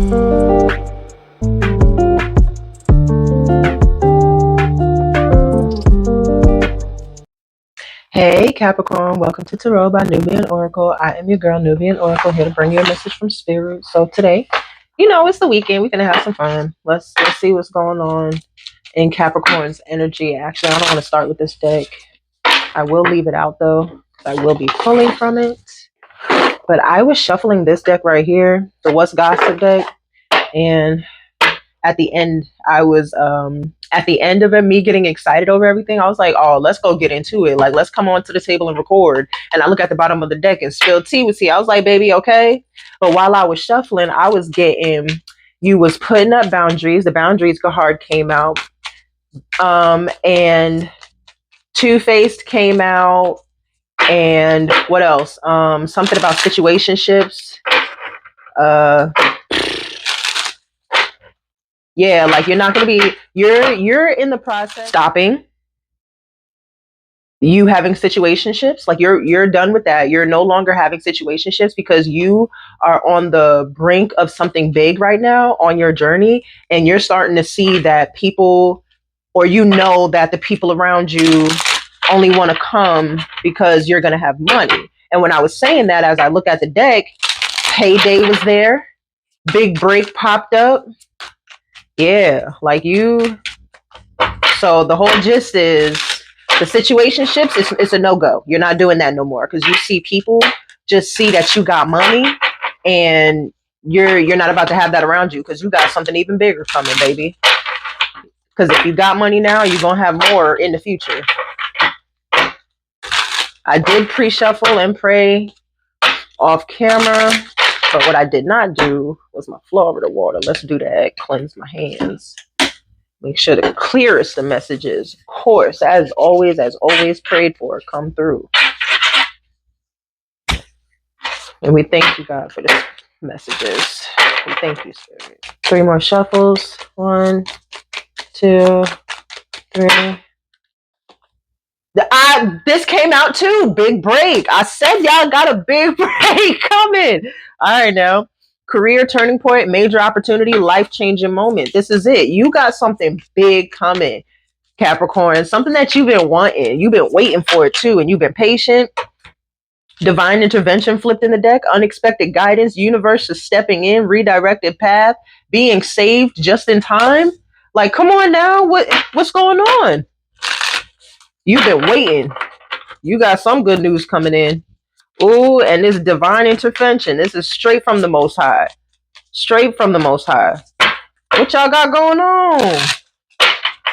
Hey Capricorn, welcome to Tarot by Nubian Oracle. I am your girl Nubian Oracle, here to bring you a message from Spirit. So today, it's the weekend. We're gonna have some fun. Let's see what's going on in Capricorn's energy. Actually, I don't want to start with this deck. I will leave it out though. I will be pulling from it. But I was shuffling this deck right here, the What's Gossip deck, and at the end, I was at the end of it, me getting excited over everything. I was like, oh, let's go get into it. Like, let's come on to the table and record. And I look at the bottom of the deck and spill tea with tea. I was like, baby, okay. But while I was shuffling, I was getting, you was putting up boundaries. The boundaries card came out. And Two-Faced came out. And what else? Something about situationships. Yeah, like you're not going to be, you're in the process stopping you having situationships. Like you're done with that. You're no longer having situationships because you are on the brink of something big right now on your journey. And you're starting to see that people, or that the people around you only want to come because you're going to have money. And when I was saying that, as I look at the deck, payday was there. Big break popped up. Yeah, like you. So the whole gist is the situationships, it's a no-go. You're not doing that no more because you see people just see that you got money and you're not about to have that around you because you got something even bigger coming, baby. Because if you got money now, you're going to have more in the future. I did pre-shuffle and pray off camera, but what I did not do was my Florida water. Let's do that. Cleanse my hands. Make sure the clearest the messages, of course, as always prayed for, come through. And we thank you, God, for the messages. We thank you, Spirit. 3 more shuffles. 1, 2, 3. This came out too. Big break. I said y'all got a big break coming. All right, now. Career turning point, major opportunity, life-changing moment. This is it. You got something big coming, Capricorn. Something that you've been wanting. You've been waiting for it too, and you've been patient. Divine intervention flipped in the deck. Unexpected guidance. Universe is stepping in. Redirected path. Being saved just in time. Like, come on now. What's going on? You've been waiting. You got some good news coming in. Ooh, and this divine intervention. This is straight from the Most High. Straight from the Most High. What y'all got going on?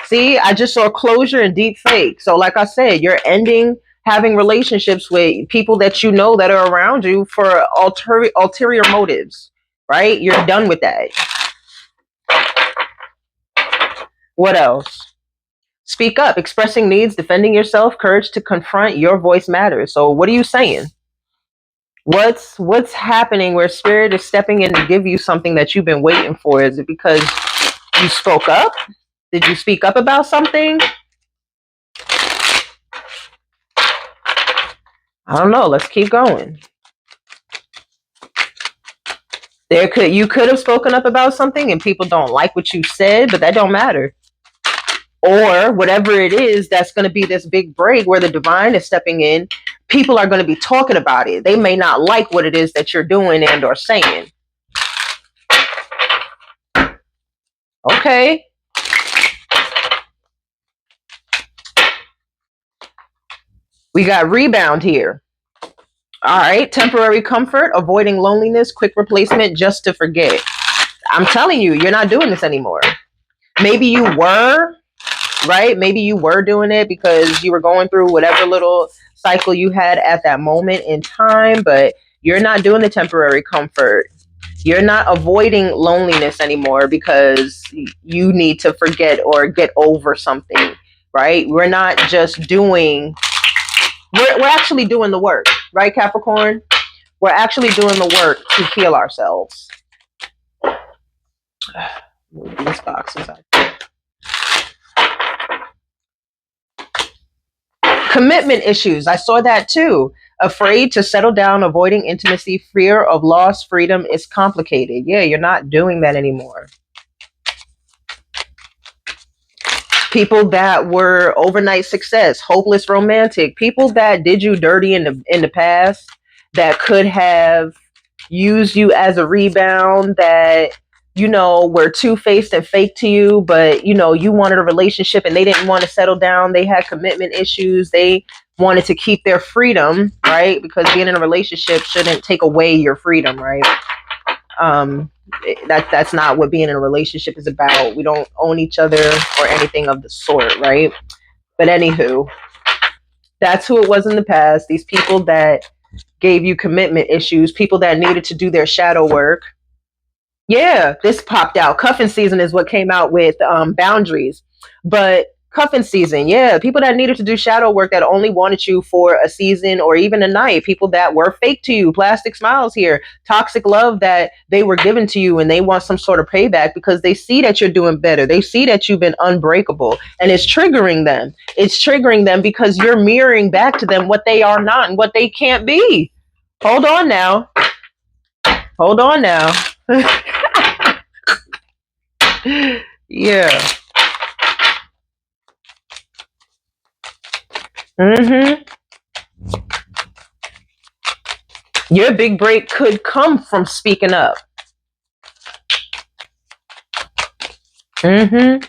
See, I just saw closure and deep fake. So like I said, you're ending having relationships with people that you know that are around you for ulterior motives, right? You're done with that. What else? Speak up, expressing needs, defending yourself, courage to confront, your voice matters. So what are you saying? What's happening where Spirit is stepping in to give you something that you've been waiting for? Is it because you spoke up? Did you speak up about something? I don't know. Let's keep going. You could have spoken up about something and people don't like what you said, but that don't matter. Or whatever it is, that's going to be this big break where the divine is stepping in. People are going to be talking about it. They may not like what it is that you're doing and or saying. Okay. We got rebound here. All right. Temporary comfort, avoiding loneliness, quick replacement just to forget. I'm telling you, you're not doing this anymore. Maybe you were, right? Maybe you were doing it because you were going through whatever little cycle you had at that moment in time, but you're not doing the temporary comfort. You're not avoiding loneliness anymore because you need to forget or get over something, right? We're not just doing, we're actually doing the work, right, Capricorn? We're actually doing the work to heal ourselves. Move these boxes out. Commitment issues. I saw that too. Afraid to settle down, avoiding intimacy, fear of loss, freedom is complicated. Yeah, you're not doing that anymore. People that were overnight success, hopeless romantic, people that did you dirty in the past, that could have used you as a rebound, that were two-faced and fake to you, but you wanted a relationship and they didn't want to settle down. They had commitment issues. They wanted to keep their freedom, right? Because being in a relationship shouldn't take away your freedom, right? That's not what being in a relationship is about. We don't own each other or anything of the sort, right? But anywho, that's who it was in the past. These people that gave you commitment issues, people that needed to do their shadow work. Yeah, this popped out. Cuffing season is what came out with boundaries. But cuffing season, yeah, people that needed to do shadow work, that only wanted you for a season or even a night, people that were fake to you, plastic smiles here, toxic love that they were given to you, and they want some sort of payback because they see that you're doing better. They see that you've been unbreakable, and it's triggering them. It's triggering them because you're mirroring back to them what they are not and what they can't be. Hold on now. Hold on now. Yeah. Mm-hmm. Your big break could come from speaking up. Mm-hmm.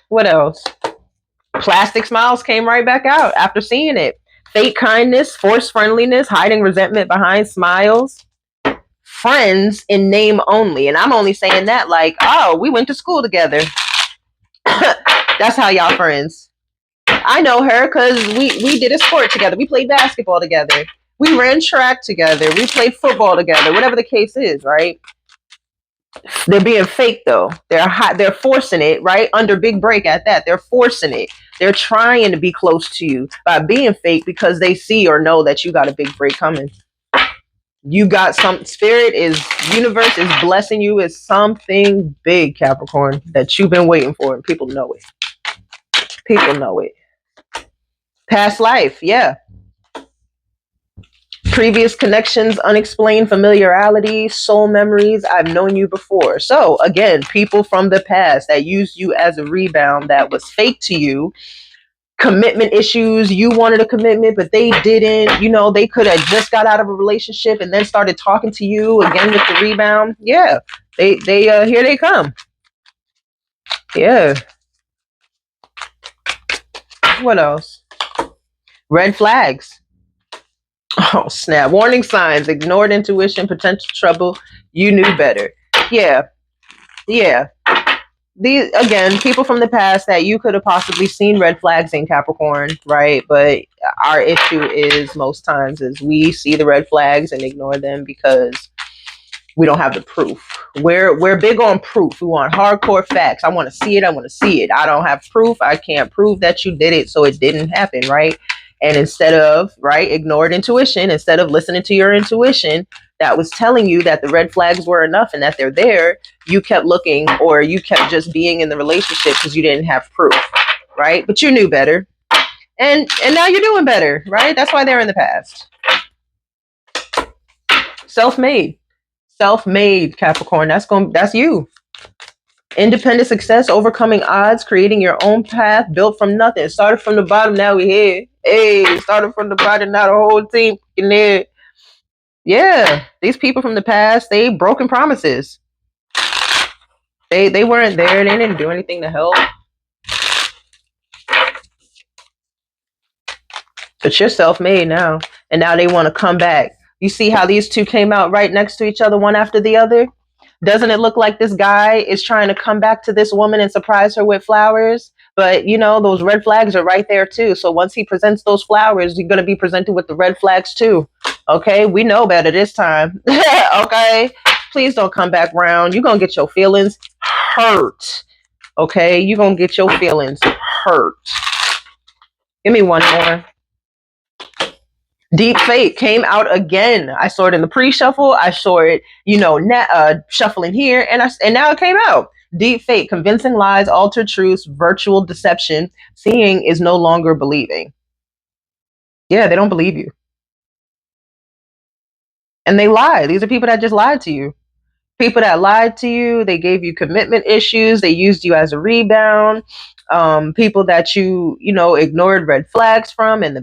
What else? Plastic smiles came right back out after seeing it. Fake kindness, forced friendliness, hiding resentment behind smiles. Friends in name only. And I'm only saying that like, oh, we went to school together. That's how y'all friends. I know her because we did a sport together. We played basketball together. We ran track together. We played football together. Whatever the case is, right? They're being fake though. They're forcing it, right? Under big break at that. They're forcing it. They're trying to be close to you by being fake because they see or know that you got a big break coming. You got some universe is blessing you with something big, Capricorn, that you've been waiting for, and people know it. People know it. Past life, yeah. Previous connections, unexplained familiarity, soul memories. I've known you before. So again, people from the past that used you as a rebound, that was fake to you. Commitment issues. You wanted a commitment, but they didn't. They could have just got out of a relationship and then started talking to you again with the rebound. Yeah, they here they come. Yeah. What else? Red flags. Oh, snap. Warning signs, ignored intuition, potential trouble. You knew better. Yeah. Yeah. These, again, people from the past that you could have possibly seen red flags in, Capricorn, right? But our issue is most times is we see the red flags and ignore them because we don't have the proof. We're big on proof. We want hardcore facts. I want to see it. I want to see it. I don't have proof. I can't prove that you did it, so it didn't happen, right? And instead of, right, ignored intuition, instead of listening to your intuition that was telling you that the red flags were enough and that they're there, you kept looking, or you kept just being in the relationship because you didn't have proof, right? But you knew better. And now you're doing better, right? That's why they're in the past. Self-made. Self-made, Capricorn. That's you. Independent success, overcoming odds, creating your own path, built from nothing. Started from the bottom, now we here. Hey, started from the bottom, now the whole team in there. Yeah, these people from the past, they broken promises. They weren't there. They didn't do anything to help. But you're self-made now, and now they want to come back. You see how these two came out right next to each other, one after the other? Doesn't it look like this guy is trying to come back to this woman and surprise her with flowers? But those red flags are right there too. So once he presents those flowers, you're going to be presented with the red flags too. Okay, we know better this time. Okay, please don't come back round. You're going to get your feelings hurt. Okay, you're going to get your feelings hurt. Give me one more. Deep Fate came out again. I saw it in the pre-shuffle. I saw it, shuffling here, and now it came out. Deep Fate, convincing lies, altered truths, virtual deception. Seeing is no longer believing. Yeah, they don't believe you. And they lie. These are people that just lied to you. People that lied to you, they gave you commitment issues, they used you as a rebound. People that you ignored red flags from in the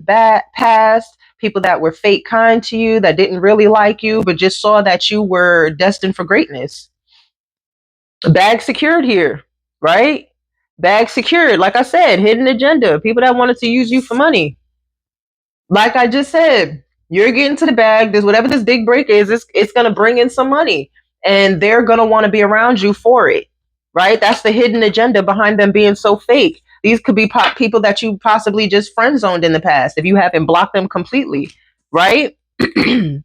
past, people that were fake kind to you, that didn't really like you, but just saw that you were destined for greatness. Bag secured here, right? Bag secured. Like I said, hidden agenda. People that wanted to use you for money. Like I just said, you're getting to the bag. There's whatever this big break is, it's going to bring in some money. And they're going to want to be around you for it, right? That's the hidden agenda behind them being so fake. These could be people that you possibly just friend zoned in the past if you haven't blocked them completely, right? They're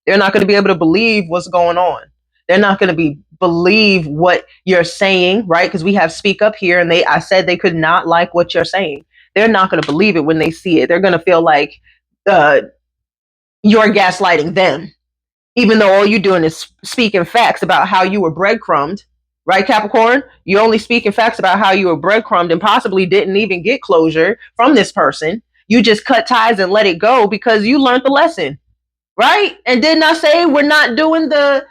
not going to be able to believe what's going on. They're not going to believe what you're saying, right? Because we have speak up here, and I said they could not like what you're saying. They're not going to believe it when they see it. They're going to feel like uh, you're gaslighting them, even though all you're doing is speaking facts about how you were breadcrumbed, right, Capricorn? You're only speaking facts about how you were breadcrumbed and possibly didn't even get closure from this person. You just cut ties and let it go because you learned the lesson, right? And didn't I say we're not doing the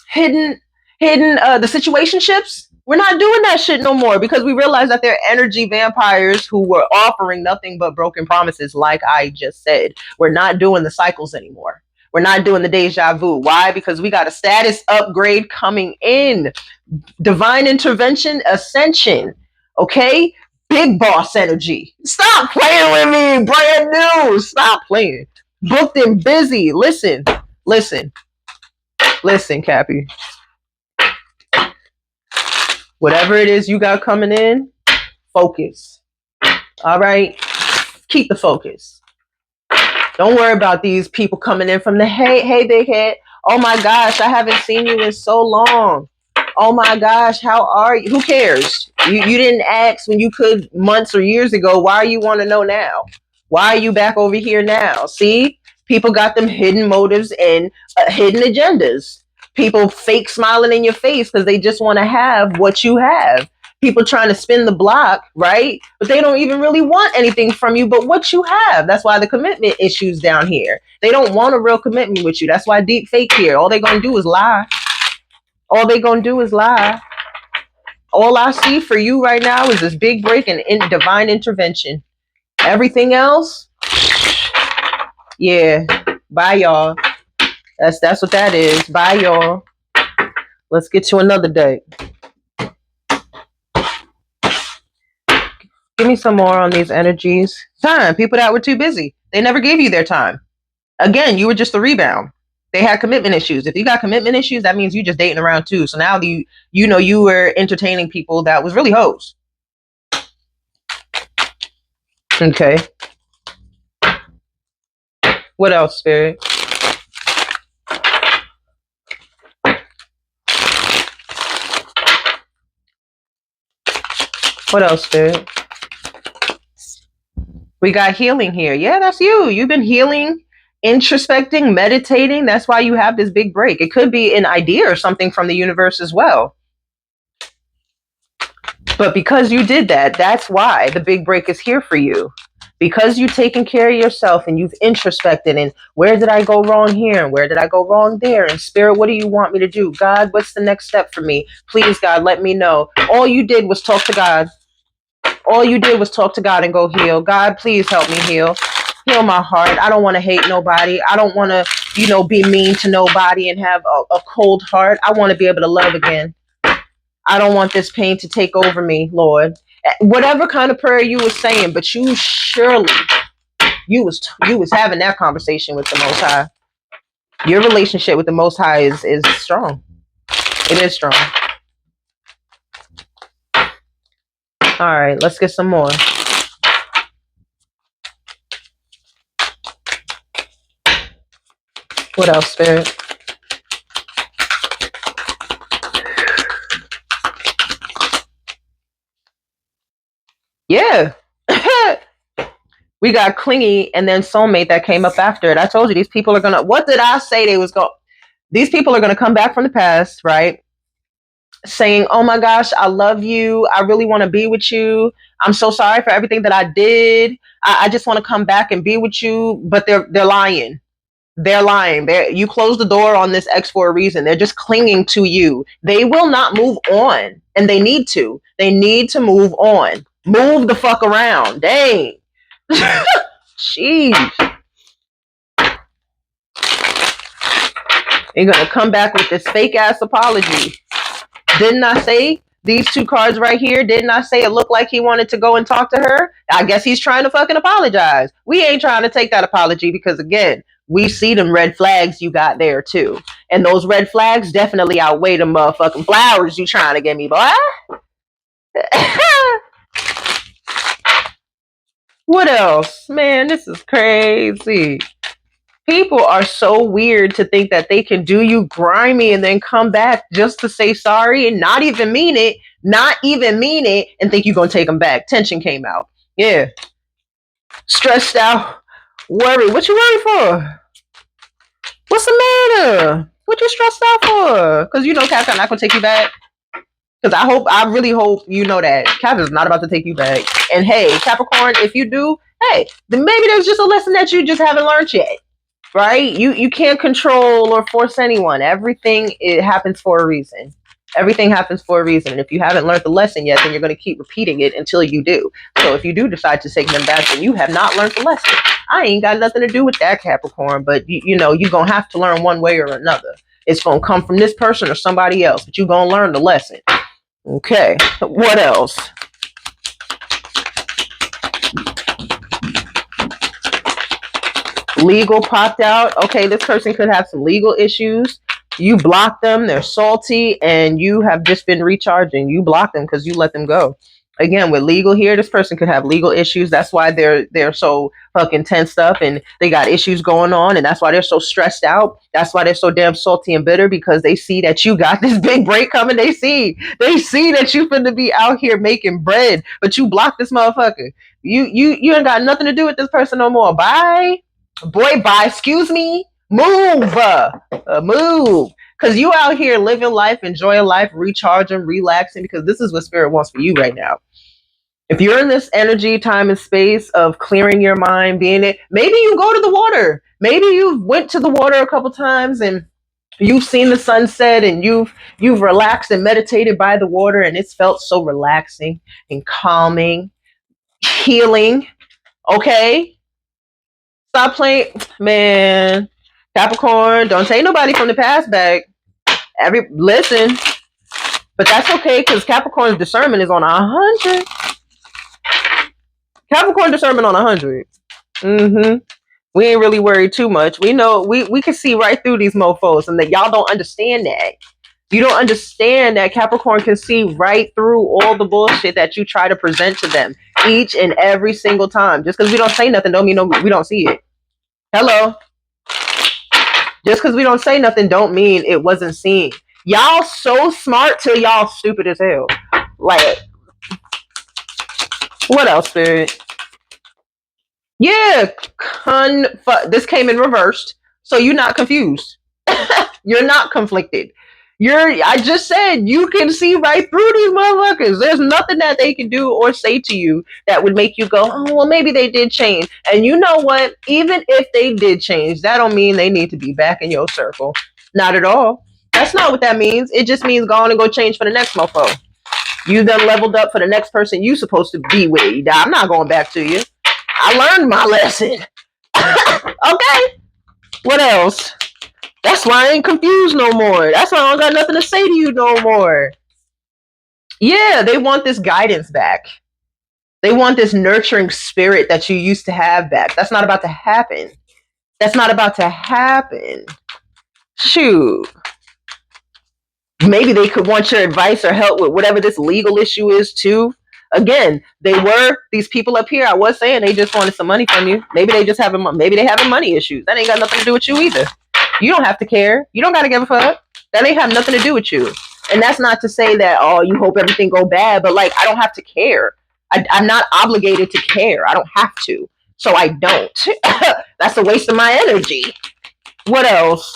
hidden the situationships? We're not doing that shit no more because we realized that they're energy vampires who were offering nothing but broken promises, like I just said. We're not doing the cycles anymore. We're not doing the deja vu. Why? Because we got a status upgrade coming in. Divine intervention, ascension. Okay? Big boss energy. Stop playing with me. Brand new. Stop playing. Booked and busy. Listen, Cappy. Whatever it is you got coming in, focus. All right? Keep the focus. Don't worry about these people coming in from the hey, big head. Oh my gosh, I haven't seen you in so long. Oh my gosh, how are you? Who cares? You didn't ask when you could months or years ago. Why you want to know now? Why are you back over here now? See, people got them hidden motives and hidden agendas. People fake smiling in your face because they just want to have what you have. People trying to spin the block, right? But they don't even really want anything from you but what you have. That's why the commitment issues down here. They don't want a real commitment with you. That's why deep fake here. All they're going to do is lie. All they gonna do is lie. All I see for you right now is this big break and divine intervention. Everything else, yeah, bye y'all. That's what that is. Bye y'all. Let's get to another day. Give me some more on these energies. Time. People that were too busy. They never gave you their time. Again, you were just a rebound. They had commitment issues. If you got commitment issues, that means you just dating around too. So now you were entertaining people that was really hoes. Okay. What else, Spirit? What else, Spirit? We got healing here. Yeah, that's you. You've been healing, introspecting, meditating. That's why you have this big break. It could be an idea or something from the universe as well. But because you did that, that's why the big break is here for you. Because you've taken care of yourself and you've introspected and where did I go wrong here and where did I go wrong there? And Spirit, what do you want me to do? God, what's the next step for me? Please, God, let me know. All you did was talk to God. All you did was talk to God and go heal. God, please help me heal. Heal my heart. I don't want to hate nobody. I don't want to, be mean to nobody and have a cold heart. I want to be able to love again. I don't want this pain to take over me, Lord. Whatever kind of prayer you were saying, but you surely, you was having that conversation with the Most High. Your relationship with the Most High is strong. It is strong. All right, let's get some more. What else, Spirit? Yeah. We got clingy and then soulmate that came up after it. I told you these people are gonna, what did I say they was going? These people are gonna come back from the past, right? Saying, oh my gosh, I love you. I really want to be with you. I'm so sorry for everything that I did. I just want to come back and be with you. But they're lying. They're lying. You close the door on this ex for a reason. They're just clinging to you. They will not move on, and they need to. They need to move on. Move the fuck around. Dang. Jeez. You're gonna come back with this fake ass apology. Didn't I say these two cards right here? Didn't I say it looked like he wanted to go and talk to her? I guess he's trying to fucking apologize. We ain't trying to take that apology because, again, we see them red flags you got there too. And those red flags definitely outweigh the motherfucking flowers you trying to give me, boy. What else? Man, this is crazy. People are so weird to think that they can do you grimy and then come back just to say sorry and not even mean it, and think you're going to take them back. Tension came out. Yeah. Stressed out. Worried. What you worried for? What's the matter? What you stressed out for? Because you know Cap's not going to take you back. Because I really hope you know that Cap is not about to take you back. And hey, Capricorn, if you do, hey, then maybe there's just a lesson that you just haven't learned yet. Right? You can't control or force anyone. Everything, it happens for a reason. Everything happens for a reason. And if you haven't learned the lesson yet, then you're going to keep repeating it until you do. So if you do decide to take them back, then you have not learned the lesson. I ain't got nothing to do with that, Capricorn. But you know, you're going to have to learn one way or another. It's going to come from this person or somebody else. But you're going to learn the lesson. Okay. What else? Legal popped out. Okay, this person could have some legal issues. You blocked them. They're salty, and you have just been recharging. You blocked them because you let them go. Again, with legal here, this person could have legal issues. That's why they're so fucking tensed up, and they got issues going on, and that's why they're so stressed out. That's why they're so damn salty and bitter, because they see that you got this big break coming. They see that you finna be out here making bread, but you blocked this motherfucker. You ain't got nothing to do with this person no more. Bye. Boy, bye. Excuse me. Move. Move. Because you out here living life, enjoying life, recharging, relaxing, because this is what spirit wants for you right now. If you're in this energy, time, and space of clearing your mind, being it, maybe you go to the water. Maybe you went to the water a couple times and you've seen the sunset and you've relaxed and meditated by the water, and it's felt so relaxing and calming, healing. Okay? Stop playing, man. Capricorn, don't take nobody from the past back. Listen, but that's okay because Capricorn's discernment is on 100. Capricorn discernment on 100. We ain't really worried too much. We know we can see right through these mofos, and that y'all don't understand that. You don't understand that Capricorn can see right through all the bullshit that you try to present to them each and every single time. Just because we don't say nothing don't mean we don't see it. Hello. Just because we don't say nothing don't mean it wasn't seen. Y'all so smart till y'all stupid as hell. Like, what else, Spirit? Yeah, this came in reversed, so you're not confused. You're not conflicted. I just said you can see right through these motherfuckers. There's nothing that they can do or say to you that would make you go, oh, well, maybe they did change. And you know what? Even if they did change, that don't mean they need to be back in your circle. Not at all. That's not what that means. It just means go on and go change for the next mofo. You done leveled up for the next person you supposed to be with. I'm not going back to you. I learned my lesson. Okay. What else? That's why I ain't confused no more. That's why I don't got nothing to say to you no more. Yeah, they want this guidance back. They want this nurturing spirit that you used to have back. That's not about to happen. That's not about to happen. Shoot. Maybe they could want your advice or help with whatever this legal issue is too. Again, these people up here, I was saying they just wanted some money from you. Maybe they having money issues. That ain't got nothing to do with you either. You don't have to care. You don't got to give a fuck. That ain't have nothing to do with you. And that's not to say that, oh, you hope everything go bad, but like, I don't have to care. I'm not obligated to care. I don't have to. So I don't. That's a waste of my energy. What else?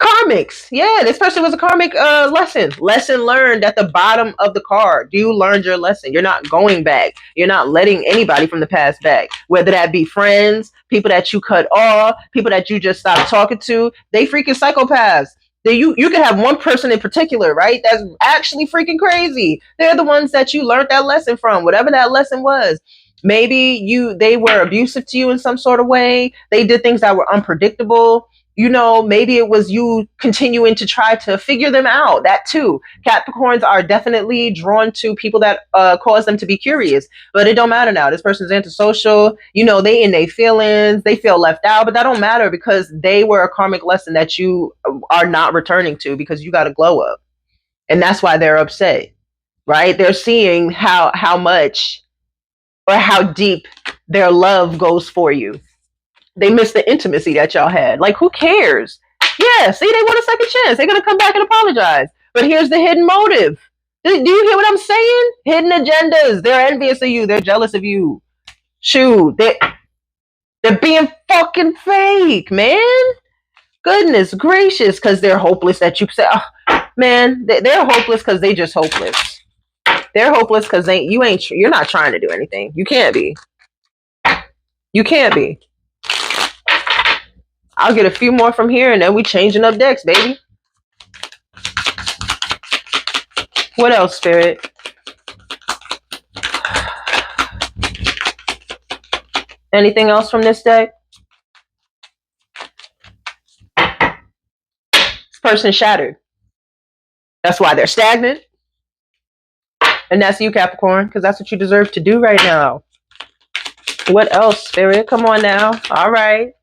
Karmics. Yeah, this person was a karmic lesson. Lesson learned at the bottom of the card. You learned your lesson. You're not going back. You're not letting anybody from the past back. Whether that be friends, people that you cut off, people that you just stopped talking to. They freaking psychopaths. You could have one person in particular, right? That's actually freaking crazy. They're the ones that you learned that lesson from, whatever that lesson was. Maybe they were abusive to you in some sort of way. They did things that were unpredictable. Maybe it was you continuing to try to figure them out. That too. Capricorns are definitely drawn to people that cause them to be curious. But it don't matter now. This person's antisocial. They in their feelings. They feel left out. But that don't matter because they were a karmic lesson that you are not returning to because you got to glow up. And that's why they're upset, right? They're seeing how much or how deep their love goes for you. They miss the intimacy that y'all had. Like, who cares? Yeah, see, they want a second chance. They're going to come back and apologize. But here's the hidden motive. Do you hear what I'm saying? Hidden agendas. They're envious of you. They're jealous of you. Shoot, they're being fucking fake, man. Goodness gracious, because they're hopeless that you say, oh, man, they're hopeless because they just hopeless. They're hopeless because you're not trying to do anything. You can't be. You can't be. I'll get a few more from here and then we changing up decks, baby. What else, Spirit? Anything else from this deck? This person shattered. That's why they're stagnant. And that's you, Capricorn, because that's what you deserve to do right now. What else, Spirit? Come on now. All right.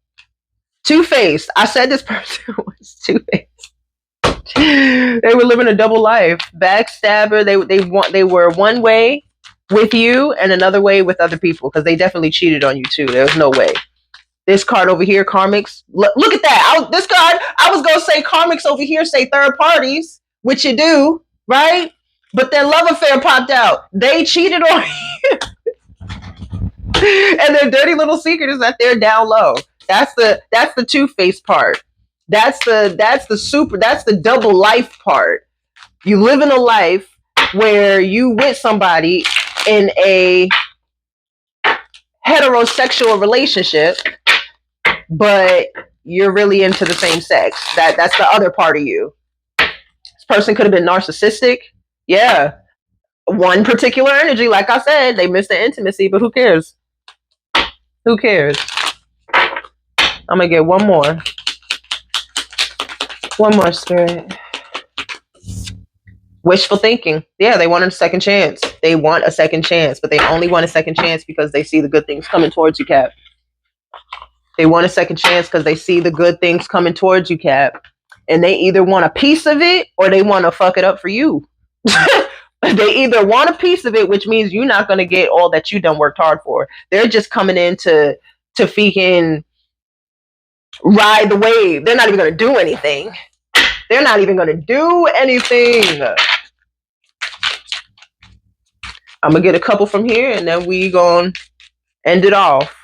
Two-faced. I said this person was two-faced. They were living a double life. Backstabber. They were one way with you and another way with other people because they definitely cheated on you too. There's no way. This card over here, karmics. Look at that. This card, I was going to say karmics over here say third parties, which you do, right? But their love affair popped out. They cheated on you. And their dirty little secret is that they're down low. That's the two-faced part. That's the double life part. You live in a life where you with somebody in a heterosexual relationship, but you're really into the same sex. That's the other part of you. This person could have been narcissistic. Yeah. One particular energy, like I said, they miss the intimacy, but who cares? Who cares? I'm gonna get one more. One more, Spirit. Wishful thinking. Yeah, they want a second chance. They want a second chance, but they only want a second chance because they see the good things coming towards you, Cap. They want a second chance because they see the good things coming towards you, Cap. And they either want a piece of it or they want to fuck it up for you. They either want a piece of it, which means you're not going to get all that you done worked hard for. They're just coming in to freaking ride the wave. They're not even going to do anything. They're not even going to do anything. I'm going to get a couple from here and then we going to end it off.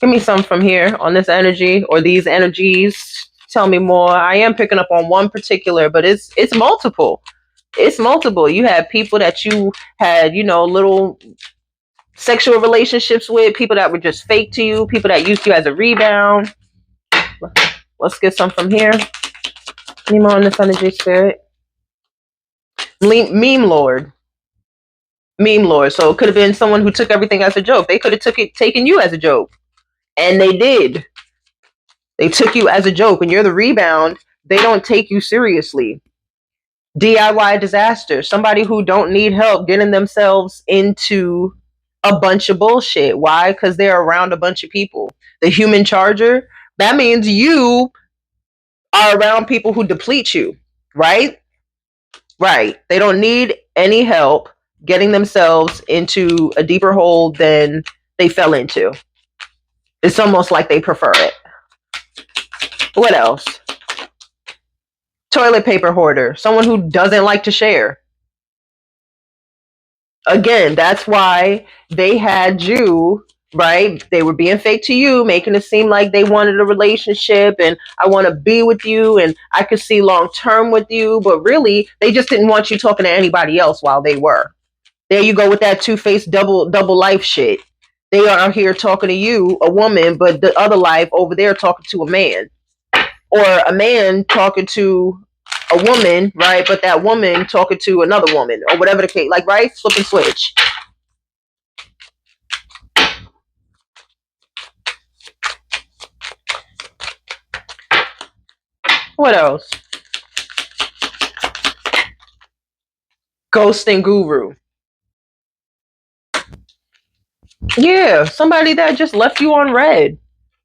Give me some from here on this energy or these energies. Tell me more. I am picking up on one particular, but it's multiple. It's multiple. You had people that you had, little sexual relationships with, people that were just fake to you, people that used you as a rebound. Let's get some from here. Any more on this energy, Spirit? Meme Lord. Meme Lord. So it could have been someone who took everything as a joke. They could have taken you as a joke. And they did. They took you as a joke. When you're the rebound, they don't take you seriously. DIY disaster. Somebody who don't need help getting themselves into a bunch of bullshit. Why? Because they're around a bunch of people. The human charger, that means you are around people who deplete you. Right? Right. They don't need any help getting themselves into a deeper hole than they fell into. It's almost like they prefer it. What else? Toilet paper hoarder, someone who doesn't like to share. Again, that's why they had you, right? They were being fake to you, making it seem like they wanted a relationship and I want to be with you and I could see long term with you, but really they just didn't want you talking to anybody else while they were. There you go with that two-faced double life shit. They are here talking to you, a woman, but the other life over there talking to a man. Or a man talking to a woman, right? But that woman talking to another woman, or whatever the case, like, right? Flip and switch. What else? Ghosting guru. Yeah, somebody that just left you on red.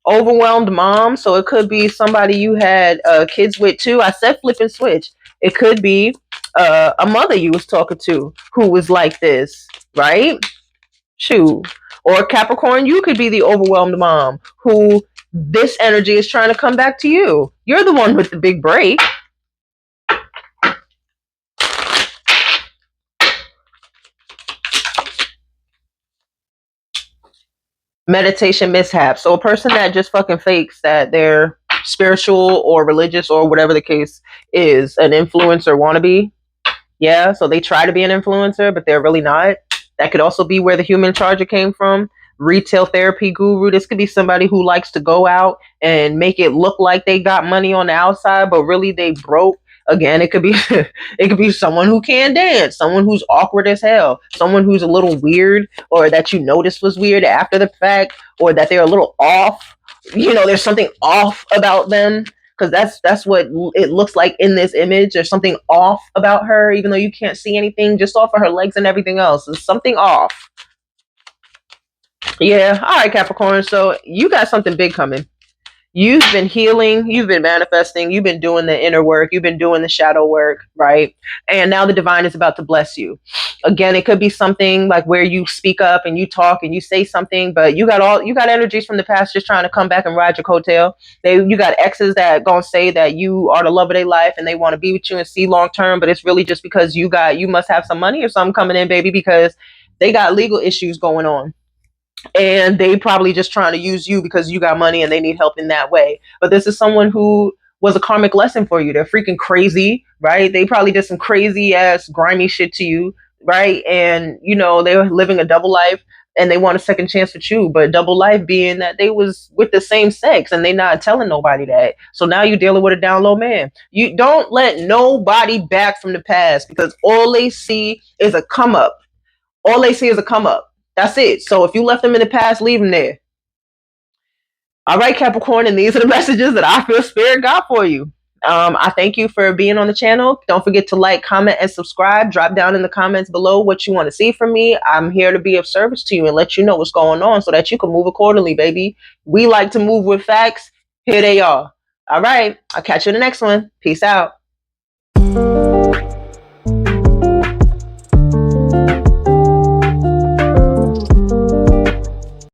Overwhelmed mom, so it could be somebody you had kids with too. I said flip and switch. It could be a mother you was talking to who was like this, right? Shoot. Or Capricorn, you could be the overwhelmed mom who this energy is trying to come back to you. You're the one with the big break. Meditation mishap. So a person that just fucking fakes that they're spiritual or religious or whatever the case is, an influencer wannabe. Yeah, so they try to be an influencer, but they're really not. That could also be where the human charger came from. Retail therapy guru. This could be somebody who likes to go out and make it look like they got money on the outside, but really they broke. Again, it could be it could be someone who can dance, someone who's awkward as hell, someone who's a little weird, or that you noticed was weird after the fact, or that they're a little off. You know, there's something off about them because that's what it looks like in this image. There's something off about her, even though you can't see anything, just off of her legs and everything else. There's something off. Yeah, all right, Capricorn. So you got something big coming. You've been healing, you've been manifesting, you've been doing the inner work, you've been doing the shadow work, right? And now the divine is about to bless you. Again, it could be something like where you speak up and you talk and you say something, but you got energies from the past just trying to come back and ride your coattail. You got exes that gonna say that you are the love of their life and they want to be with you and see long term, but it's really just because you must have some money or something coming in, baby, because they got legal issues going on and they probably just trying to use you because you got money and they need help in that way. But this is someone who was a karmic lesson for you. They're freaking crazy, right? They probably did some crazy ass grimy shit to you, right? And you know, they were living a double life and they want a second chance with you, but double life being that they was with the same sex and they not telling nobody that. So now you're dealing with a down low man. You don't let nobody back from the past because all they see is a come up. All they see is a come up. That's it. So if you left them in the past, leave them there. All right, Capricorn, and these are the messages that I feel Spirit got for you. I thank you for being on the channel. Don't forget to like, comment, and subscribe. Drop down in the comments below what you want to see from me. I'm here to be of service to you and let you know what's going on so that you can move accordingly, baby. We like to move with facts. Here they are. All right. I'll catch you in the next one. Peace out.